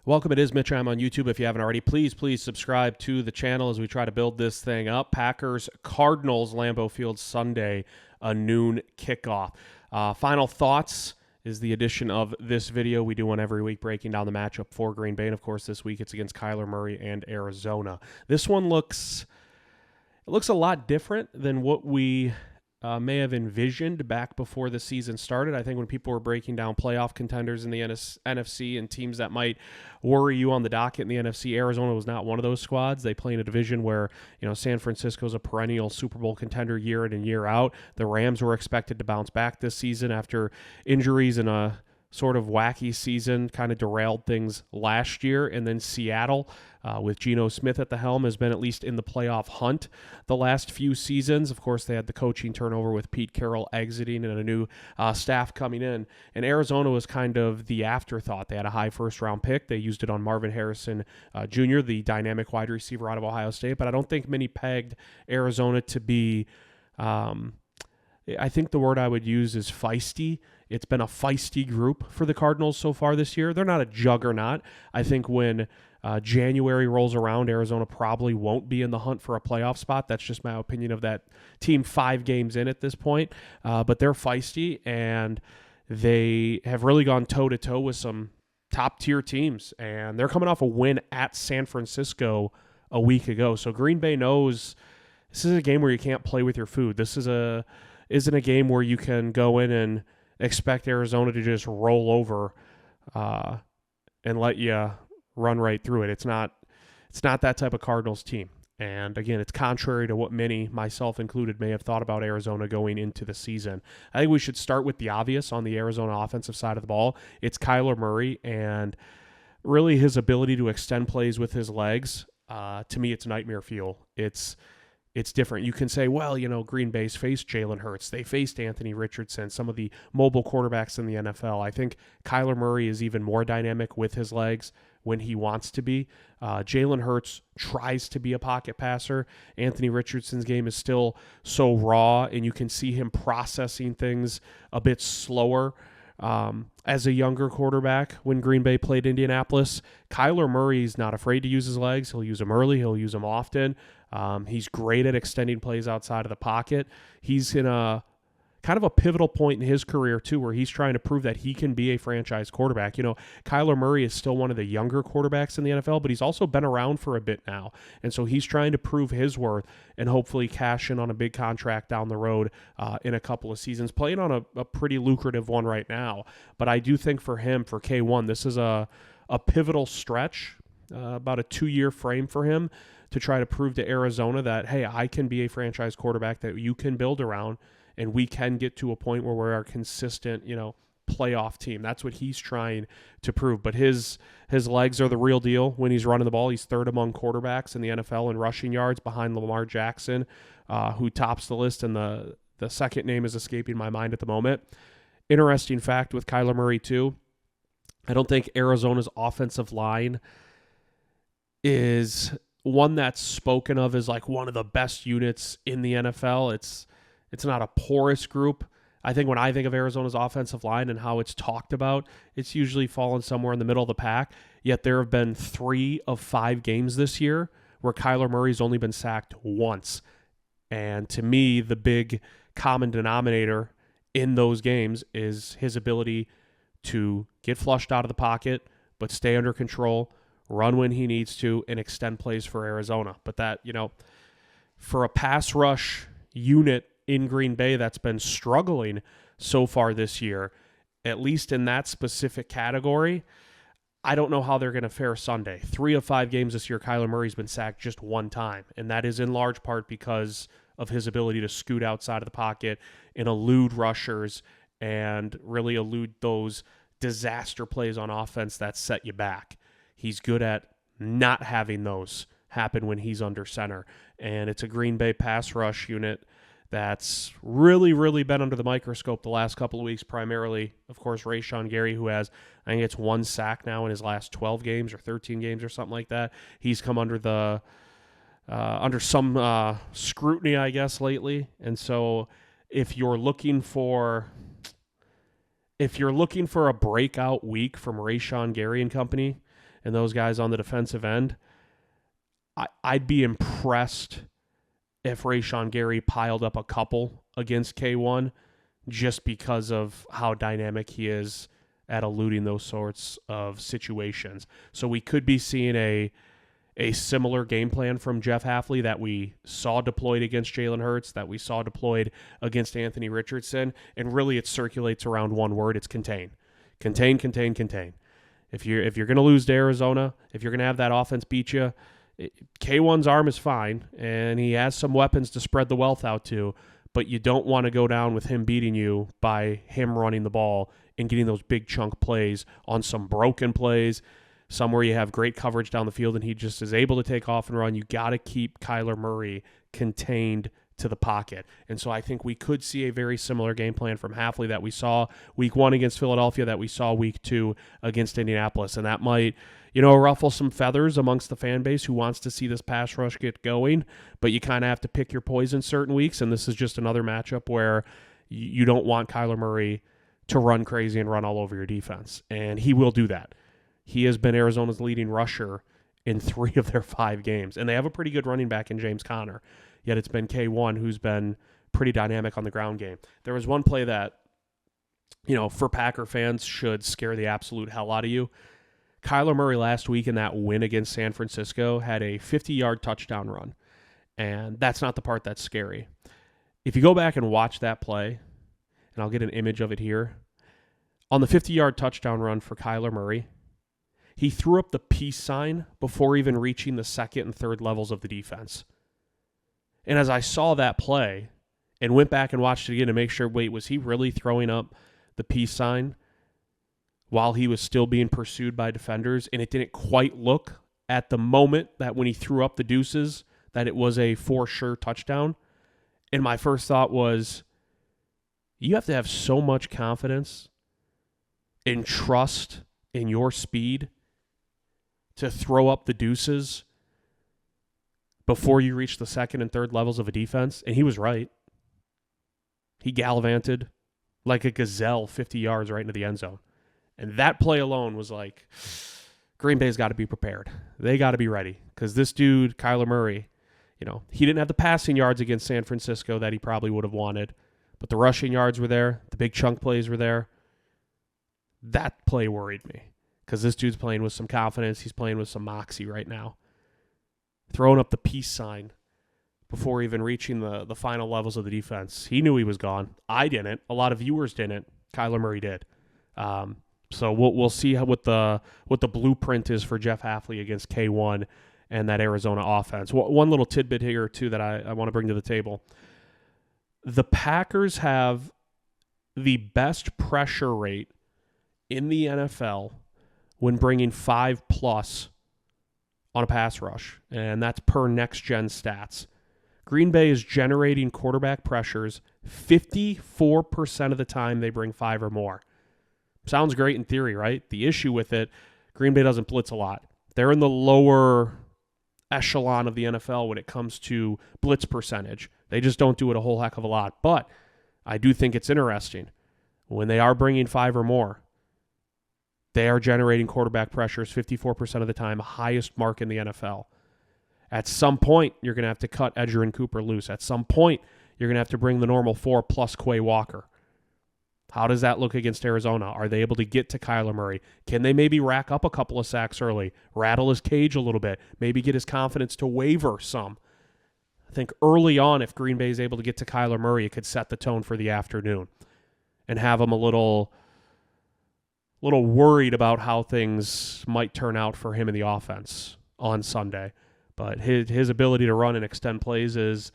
Welcome. It is Mitch. I'm on YouTube. If you haven't already, please subscribe to the channel as we try to build this thing up. Packers-Cardinals, Lambeau Field, Sunday, a noon kickoff. Final thoughts is the addition of this video. We do one every week breaking down the matchup for Green Bay. And, of course, this week it's against Kyler Murray and Arizona. This one looks a lot different than what we may have envisioned back before the season started. I think when people were breaking down playoff contenders in the NFC and teams that might worry you on the docket in the NFC, Arizona was not one of those squads. They play in a division where, San Francisco's a perennial Super Bowl contender year in and year out. The Rams were expected to bounce back this season after injuries and a sort of wacky season kind of derailed things last year. And then Seattle, with Geno Smith at the helm, has been at least in the playoff hunt the last few seasons. Of course, they had the coaching turnover with Pete Carroll exiting and a new staff coming in. And Arizona was kind of the afterthought. They had a high first-round pick. They used it on Marvin Harrison Jr., the dynamic wide receiver out of Ohio State. But I don't think many pegged Arizona to be I think the word I would use is feisty. It's been a feisty group for the Cardinals so far this year. They're not a juggernaut. I think when January rolls around, Arizona probably won't be in the hunt for a playoff spot. That's just my opinion of that team 5 games in at this point. But they're feisty, and they have really gone toe-to-toe with some top-tier teams. And they're coming off a win at San Francisco a week ago. So Green Bay knows this is a game where you can't play with your food. This isn't a game where you can go in and expect Arizona to just roll over and let you run right through it. It's not that type of Cardinals team. And again, it's contrary to what many, myself included, may have thought about Arizona going into the season. I think we should start with the obvious on the Arizona offensive side of the ball. It's Kyler Murray and really his ability to extend plays with his legs. To me, it's nightmare fuel. It's different. You can say, well, Green Bay's faced Jalen Hurts. They faced Anthony Richardson, some of the mobile quarterbacks in the NFL. I think Kyler Murray is even more dynamic with his legs when he wants to be. Jalen Hurts tries to be a pocket passer. Anthony Richardson's game is still so raw, and you can see him processing things a bit slower. As a younger quarterback, when Green Bay played Indianapolis, Kyler Murray's not afraid to use his legs. He'll use them early. He'll use them often. He's great at extending plays outside of the pocket. He's in a kind of a pivotal point in his career, too, where he's trying to prove that he can be a franchise quarterback. Kyler Murray is still one of the younger quarterbacks in the NFL, but he's also been around for a bit now. And so he's trying to prove his worth and hopefully cash in on a big contract down the road in a couple of seasons, playing on a pretty lucrative one right now. But I do think for him, for K1, this is a pivotal stretch, about a 2-year frame for him to try to prove to Arizona that, hey, I can be a franchise quarterback that you can build around, and we can get to a point where we're a consistent, playoff team. That's what he's trying to prove. But his legs are the real deal when he's running the ball. He's third among quarterbacks in the NFL in rushing yards behind Lamar Jackson, who tops the list, and the second name is escaping my mind at the moment. Interesting fact with Kyler Murray, too, I don't think Arizona's offensive line is one that's spoken of as like one of the best units in the NFL. It's not a porous group. I think when I think of Arizona's offensive line and how it's talked about, it's usually fallen somewhere in the middle of the pack. Yet there have been 3 of 5 games this year where Kyler Murray's only been sacked once. And to me, the big common denominator in those games is his ability to get flushed out of the pocket, but stay under control, run when he needs to, and extend plays for Arizona. But that, for a pass rush unit in Green Bay that's been struggling so far this year, at least in that specific category, I don't know how they're going to fare Sunday. 3 of 5 games this year, Kyler Murray's been sacked just one time, and that is in large part because of his ability to scoot outside of the pocket and elude rushers and really elude those disaster plays on offense that set you back. He's good at not having those happen when he's under center, and it's a Green Bay pass rush unit that's really, really been under the microscope the last couple of weeks, primarily, of course, Rashawn Gary, who has, I think it's 1 sack now in his last 12 games or 13 games or something like that. He's come under some scrutiny, I guess, lately. And so if you're looking for a breakout week from Rashawn Gary and company, and those guys on the defensive end, I'd be impressed if Rashawn Gary piled up a couple against K1 just because of how dynamic he is at eluding those sorts of situations. So we could be seeing a similar game plan from Jeff Hafley that we saw deployed against Jalen Hurts, that we saw deployed against Anthony Richardson, and really it circulates around one word. It's contain. Contain, contain, contain. If you're going to lose to Arizona, if you're going to have that offense beat you, K1's arm is fine, and he has some weapons to spread the wealth out to, but you don't want to go down with him beating you by him running the ball and getting those big chunk plays on some broken plays, somewhere you have great coverage down the field and he just is able to take off and run. You got to keep Kyler Murray contained to the pocket. And so I think we could see a very similar game plan from Hafley that we saw week 1 against Philadelphia, that we saw week 2 against Indianapolis. And that might, ruffle some feathers amongst the fan base who wants to see this pass rush get going, but you kind of have to pick your poison certain weeks. And this is just another matchup where you don't want Kyler Murray to run crazy and run all over your defense. And he will do that. He has been Arizona's leading rusher in 3 of their 5 games. And they have a pretty good running back in James Conner. Yet it's been K1 who's been pretty dynamic on the ground game. There was one play that, for Packer fans should scare the absolute hell out of you. Kyler Murray last week in that win against San Francisco had a 50-yard touchdown run. And that's not the part that's scary. If you go back and watch that play, and I'll get an image of it here, on the 50-yard touchdown run for Kyler Murray, he threw up the peace sign before even reaching the second and third levels of the defense. And as I saw that play and went back and watched it again to make sure, wait, was he really throwing up the peace sign while he was still being pursued by defenders? And it didn't quite look at the moment that when he threw up the deuces that it was a for sure touchdown. And my first thought was, you have to have so much confidence and trust in your speed to throw up the deuces before you reach the second and third levels of a defense. And he was right. He gallivanted like a gazelle 50 yards right into the end zone. And that play alone was like, Green Bay's got to be prepared. They got to be ready. Because this dude, Kyler Murray, he didn't have the passing yards against San Francisco that he probably would have wanted. But the rushing yards were there. The big chunk plays were there. That play worried me. Because this dude's playing with some confidence. He's playing with some moxie right now. Throwing up the peace sign before even reaching the final levels of the defense. He knew he was gone. I didn't. A lot of viewers didn't. Kyler Murray did. So we'll see what the blueprint is for Jeff Hafley against K1 and that Arizona offense. One little tidbit here, too, that I want to bring to the table. The Packers have the best pressure rate in the NFL when bringing 5+ on a pass rush, and that's per next-gen stats. Green Bay is generating quarterback pressures 54% of the time they bring 5 or more. Sounds great in theory, right? The issue with it, Green Bay doesn't blitz a lot. They're in the lower echelon of the NFL when it comes to blitz percentage. They just don't do it a whole heck of a lot. But I do think it's interesting. When they are bringing 5 or more, they are generating quarterback pressures 54% of the time, highest mark in the NFL. At some point, you're going to have to cut Edger and Cooper loose. At some point, you're going to have to bring the normal 4 plus Quay Walker. How does that look against Arizona? Are they able to get to Kyler Murray? Can they maybe rack up a couple of sacks early, rattle his cage a little bit, maybe get his confidence to waver some? I think early on, if Green Bay is able to get to Kyler Murray, it could set the tone for the afternoon and have him a little worried about how things might turn out for him in the offense on Sunday. But his ability to run and extend plays is,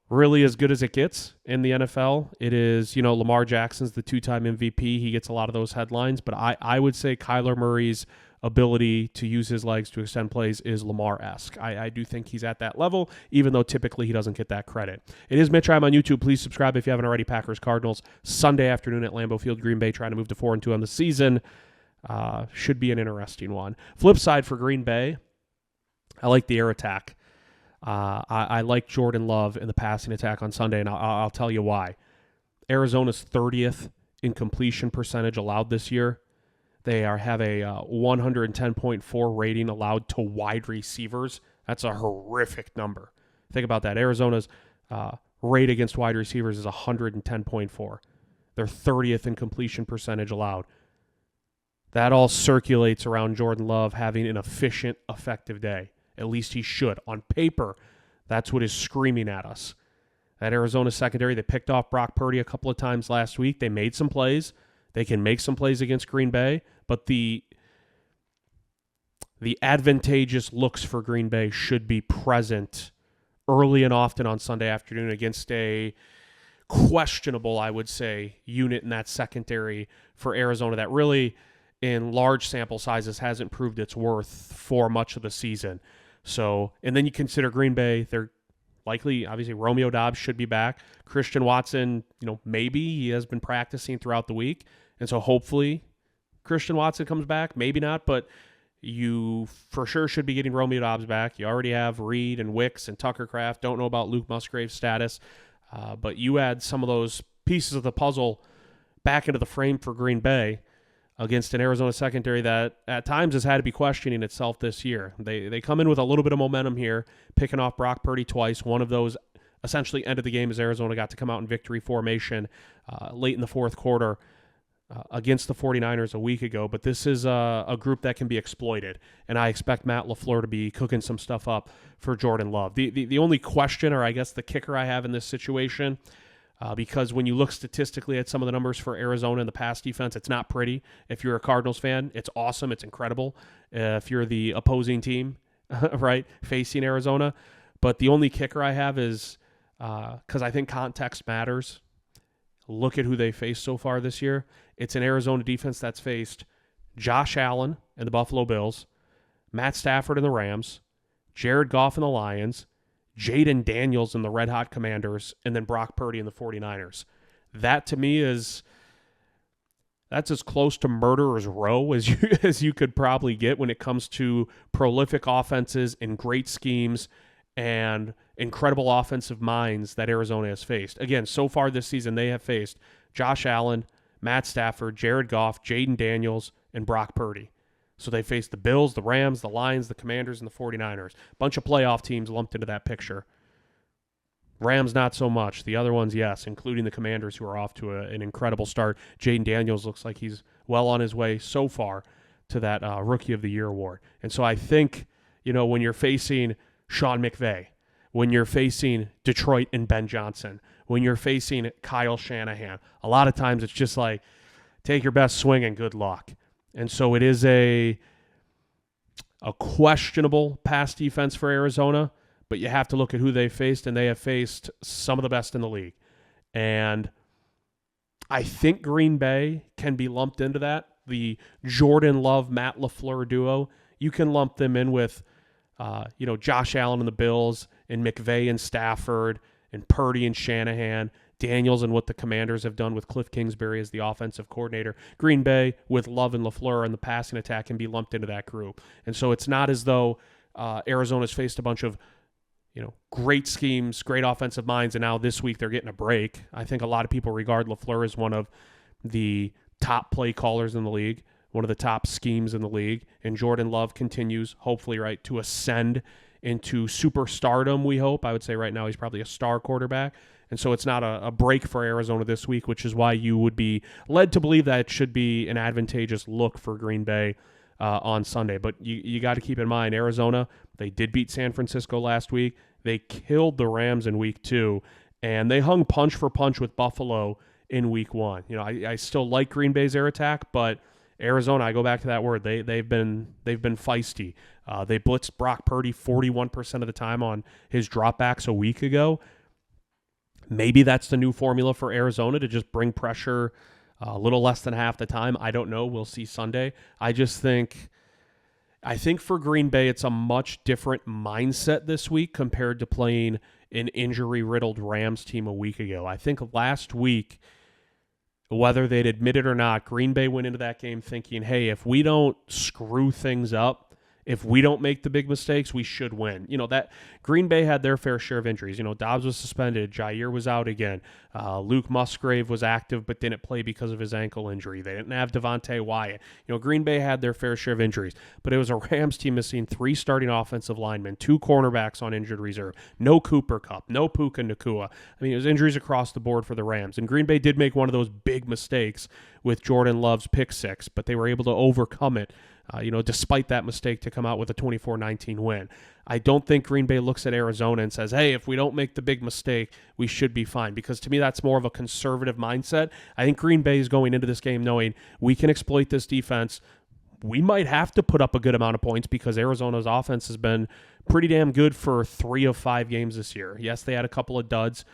really as good as it gets in the NFL. It is, Lamar Jackson's the 2-time MVP. He gets a lot of those headlines. But I would say Kyler Murray's ability to use his legs to extend plays is Lamar-esque. I do think he's at that level, even though typically he doesn't get that credit. It is Mitch. I'm on YouTube. Please subscribe if you haven't already. Packers-Cardinals, Sunday afternoon at Lambeau Field. Green Bay trying to move to 4-2 on the season. Should be an interesting one. Flip side for Green Bay, I like the air attack. I like Jordan Love in the passing attack on Sunday, and I'll tell you why. Arizona's 30th in completion percentage allowed this year. have a 110.4 rating allowed to wide receivers. That's a horrific number. Think about that. Arizona's rate against wide receivers is 110.4. They're 30th in completion percentage allowed. That all circulates around Jordan Love having an efficient, effective day. At least he should. On paper, that's what is screaming at us. That Arizona secondary, they picked off Brock Purdy a couple of times last week. They made some plays. They can make some plays against Green Bay, but the advantageous looks for Green Bay should be present early and often on Sunday afternoon against a questionable, I would say, unit in that secondary for Arizona that really, in large sample sizes, hasn't proved its worth for much of the season. So, and then you consider Green Bay, they're likely, obviously, Romeo Doubs should be back. Christian Watson, maybe he has been practicing throughout the week. And so hopefully Christian Watson comes back. Maybe not, but you for sure should be getting Romeo Doubs back. You already have Reed and Wicks and Tucker Kraft. Don't know about Luke Musgrave's status. But you add some of those pieces of the puzzle back into the frame for Green Bay against an Arizona secondary that at times has had to be questioning itself this year. They come in with a little bit of momentum here, picking off Brock Purdy twice. One of those essentially ended the game as Arizona got to come out in victory formation late in the fourth quarter against the 49ers a week ago. But this is a group that can be exploited, and I expect Matt LaFleur to be cooking some stuff up for Jordan Love. The only question, or I guess the kicker I have in this situation, because when you look statistically at some of the numbers for Arizona in the pass defense, it's not pretty. If you're a Cardinals fan, it's awesome. It's incredible. If you're the opposing team, right, facing Arizona. But the only kicker I have is, because I think context matters, look at who they faced so far this year. It's an Arizona defense that's faced Josh Allen and the Buffalo Bills, Matt Stafford and the Rams, Jared Goff and the Lions, Jaden Daniels and the Red Hot Commanders, and then Brock Purdy and the 49ers. That, to me, that's as close to murderer's row as you could probably get when it comes to prolific offenses and great schemes and incredible offensive minds that Arizona has faced. Again, so far this season, they have faced Josh Allen, Matt Stafford, Jared Goff, Jaden Daniels, and Brock Purdy. So they faced the Bills, the Rams, the Lions, the Commanders, and the 49ers. Bunch of playoff teams lumped into that picture. Rams, not so much. The other ones, yes, including the Commanders, who are off to an incredible start. Jaden Daniels looks like he's well on his way so far to that Rookie of the Year award. And so I think, when you're facing Sean McVay, when you're facing Detroit and Ben Johnson, when you're facing Kyle Shanahan, a lot of times it's just like, take your best swing and good luck. And so it is a questionable pass defense for Arizona, but you have to look at who they faced, and they have faced some of the best in the league. And I think Green Bay can be lumped into that. The Jordan Love, Matt LaFleur duo, you can lump them in with Josh Allen and the Bills, and McVay and Stafford, and Purdy and Shanahan, Daniels and what the Commanders have done with Cliff Kingsbury as the offensive coordinator. Green Bay with Love and LaFleur and the passing attack can be lumped into that group. And so it's not as though Arizona's faced a bunch of great schemes, great offensive minds, and now this week they're getting a break. I think a lot of people regard LaFleur as one of the top play callers in the league, one of the top schemes in the league, and Jordan Love continues, hopefully, right, to ascend into superstardom, we hope. I would say right now he's probably a star quarterback. And so it's not a break for Arizona this week, which is why you would be led to believe that it should be an advantageous look for Green Bay on Sunday. But you got to keep in mind, Arizona, they did beat San Francisco last week. They killed the Rams in week 2, and they hung punch for punch with Buffalo in week 1. I still like Green Bay's air attack, but Arizona, I go back to that word. They've been feisty. They blitzed Brock Purdy 41% of the time on his dropbacks a week ago. Maybe that's the new formula for Arizona, to just bring pressure a little less than half the time. I don't know. We'll see Sunday. I think for Green Bay, it's a much different mindset this week compared to playing an injury-riddled Rams team a week ago. I think last week, whether they'd admit it or not, Green Bay went into that game thinking, hey, if we don't screw things up, if we don't make the big mistakes, we should win. That Green Bay had their fair share of injuries. Dobbs was suspended. Jair was out again. Luke Musgrave was active but didn't play because of his ankle injury. They didn't have Devontae Wyatt. Green Bay had their fair share of injuries, but it was a Rams team missing 3 starting offensive linemen, 2 cornerbacks on injured reserve, no Cooper Kupp, no Puka Nacua. It was injuries across the board for the Rams. And Green Bay did make one of those big mistakes with Jordan Love's pick 6, but they were able to overcome it, despite that mistake, to come out with a 24-19 win. I don't think Green Bay looks at Arizona and says, hey, if we don't make the big mistake, we should be fine. Because to me, that's more of a conservative mindset. I think Green Bay is going into this game knowing we can exploit this defense. We might have to put up a good amount of points because Arizona's offense has been pretty damn good for 3 of 5 games this year. Yes, they had a couple of duds,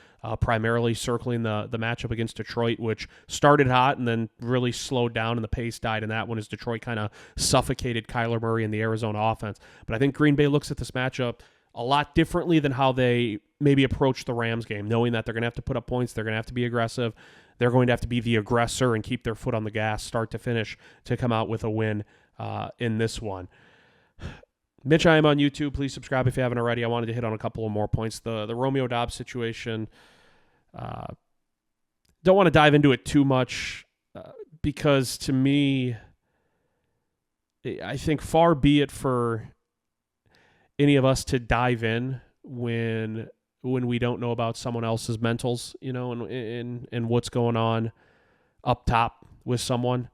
primarily circling the matchup against Detroit, which started hot and then really slowed down and the pace died in that one as Detroit kind of suffocated Kyler Murray and the Arizona offense. But I think Green Bay looks at this matchup a lot differently than how they maybe approach the Rams game, knowing that they're going to have to put up points, they're going to have to be aggressive, they're going to have to be the aggressor and keep their foot on the gas start to finish to come out with a win in this one. Mitch, I am on YouTube. Please subscribe if you haven't already. I wanted to hit on a couple of more points. The Romeo Doubs situation, don't want to dive into it too much because to me, I think far be it for any of us to dive in when we don't know about someone else's mentals, and what's going on up top with someone.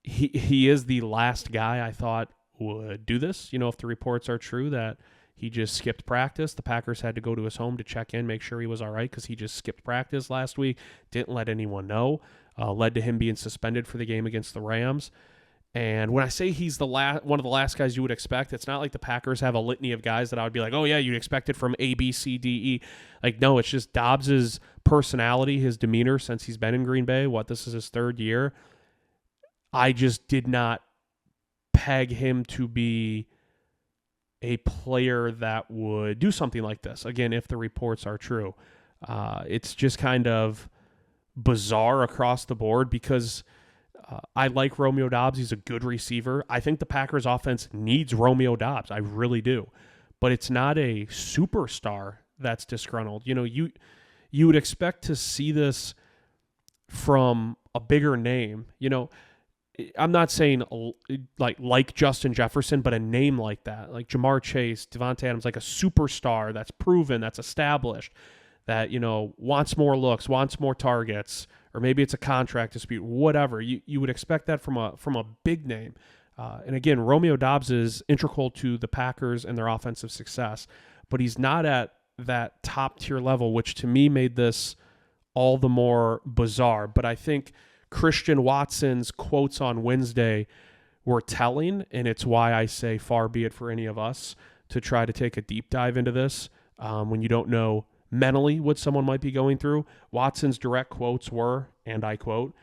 He is the last guy I thought would do this. If the reports are true that he just skipped practice, the Packers had to go to his home to check in, make sure he was all right because he just skipped practice last week, didn't let anyone know, led to him being suspended for the game against the Rams. And when I say he's one of the last guys you would expect, it's not like the Packers have a litany of guys that I would be like, oh yeah, you'd expect it from A, B, C, D, E. Like, no, it's just Dobbs's personality, his demeanor since he's been in Green Bay. This is his 3rd year. I just did not peg him to be a player that would do something like this. Again, if the reports are true. It's just kind of bizarre across the board because I like Romeo Doubs. He's a good receiver. I think the Packers offense needs Romeo Doubs. I really do. But it's not a superstar that's disgruntled. You would expect to see this from a bigger name. I'm not saying like Justin Jefferson, but a name like that, like Jamar Chase, Devontae Adams, like a superstar that's proven, that's established, that, wants more looks, wants more targets, or maybe it's a contract dispute, whatever. You would expect that from a big name. And again, Romeo Doubs is integral to the Packers and their offensive success, but he's not at that top tier level, which to me made this all the more bizarre. But I think Christian Watson's quotes on Wednesday were telling, and it's why I say far be it for any of us to try to take a deep dive into this when you don't know mentally what someone might be going through. Watson's direct quotes were, and I quote,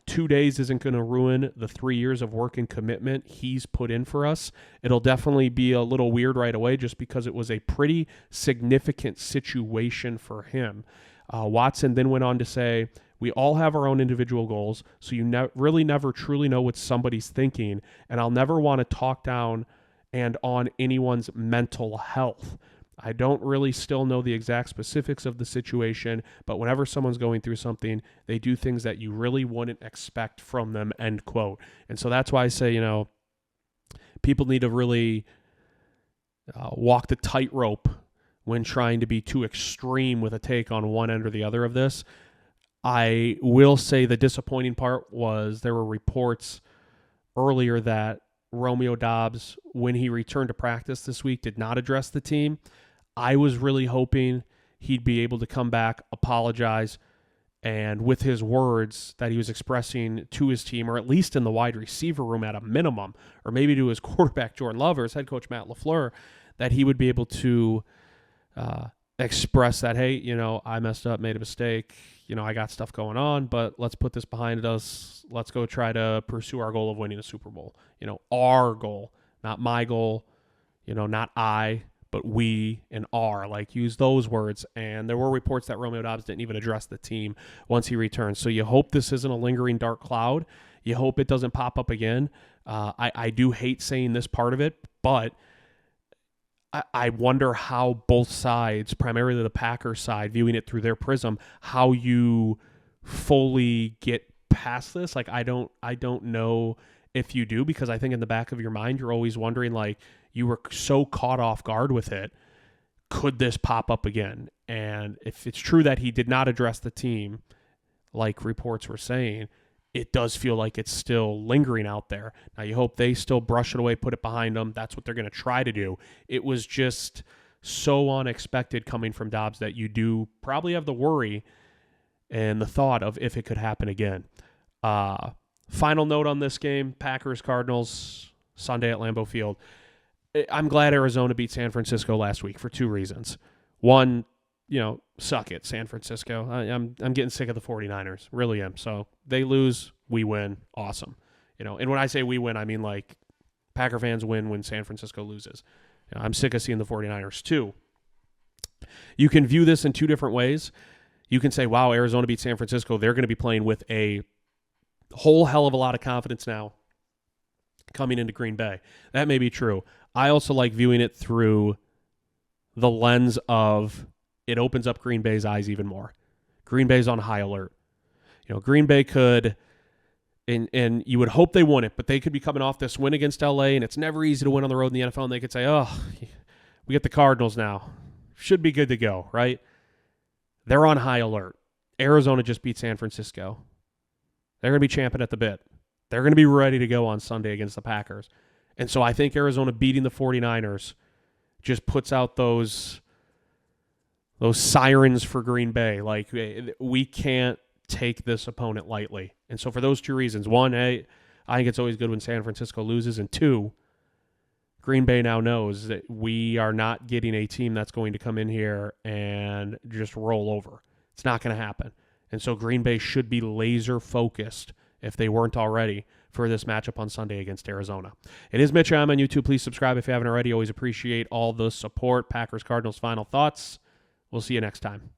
2 days isn't going to ruin the 3 years of work and commitment he's put in for us. It'll definitely be a little weird right away just because it was a pretty significant situation for him. Watson then went on to say, we all have our own individual goals, so you really never truly know what somebody's thinking, and I'll never want to talk down and on anyone's mental health. I don't really still know the exact specifics of the situation, but whenever someone's going through something, they do things that you really wouldn't expect from them, end quote. And so that's why I say, people need to really walk the tightrope when trying to be too extreme with a take on one end or the other of this. I will say the disappointing part was there were reports earlier that Romeo Doubs, when he returned to practice this week, did not address the team. I was really hoping he'd be able to come back, apologize, and with his words that he was expressing to his team, or at least in the wide receiver room at a minimum, or maybe to his quarterback Jordan Love or his head coach Matt LaFleur, that he would be able to express that, hey, I messed up, made a mistake, I got stuff going on, but let's put this behind us. Let's go try to pursue our goal of winning a Super Bowl. Our goal, not my goal, not I, but we and our, use those words. And there were reports that Romeo Doubs didn't even address the team once he returned. So you hope this isn't a lingering dark cloud. You hope it doesn't pop up again. I do hate saying this part of it, but I wonder how both sides, primarily the Packers side, viewing it through their prism, how you fully get past this. Like, I don't know if you do, because I think in the back of your mind, you're always wondering, like, you were so caught off guard with it. Could this pop up again? And if it's true that he did not address the team, like reports were saying, it does feel like it's still lingering out there. Now, you hope they still brush it away, put it behind them. That's what they're going to try to do. It was just so unexpected coming from Dobbs that you do probably have the worry and the thought of if it could happen again. Final note on this game, Packers-Cardinals, Sunday at Lambeau Field. I'm glad Arizona beat San Francisco last week for two reasons. One, suck it, San Francisco. I'm getting sick of the 49ers. Really am. So they lose, we win. Awesome. And when I say we win, I mean like Packer fans win when San Francisco loses. I'm sick of seeing the 49ers. Two, you can view this in two different ways. You can say, wow, Arizona beat San Francisco. They're going to be playing with a whole hell of a lot of confidence now coming into Green Bay. That may be true. I also like viewing it through the lens of it opens up Green Bay's eyes even more. Green Bay's on high alert. Green Bay could, and you would hope they won it, but they could be coming off this win against LA, and it's never easy to win on the road in the NFL, and they could say, oh, we get the Cardinals now. Should be good to go, right? They're on high alert. Arizona just beat San Francisco. They're going to be champing at the bit. They're going to be ready to go on Sunday against the Packers. And so I think Arizona beating the 49ers just puts out those sirens for Green Bay. Like, we can't take this opponent lightly. And so for those two reasons, one, I think it's always good when San Francisco loses. And two, Green Bay now knows that we are not getting a team that's going to come in here and just roll over. It's not going to happen. And so Green Bay should be laser focused, if they weren't already, for this matchup on Sunday against Arizona. It is Mitch. I'm on YouTube. Please subscribe if you haven't already. Always appreciate all the support. Packers-Cardinals final thoughts. We'll see you next time.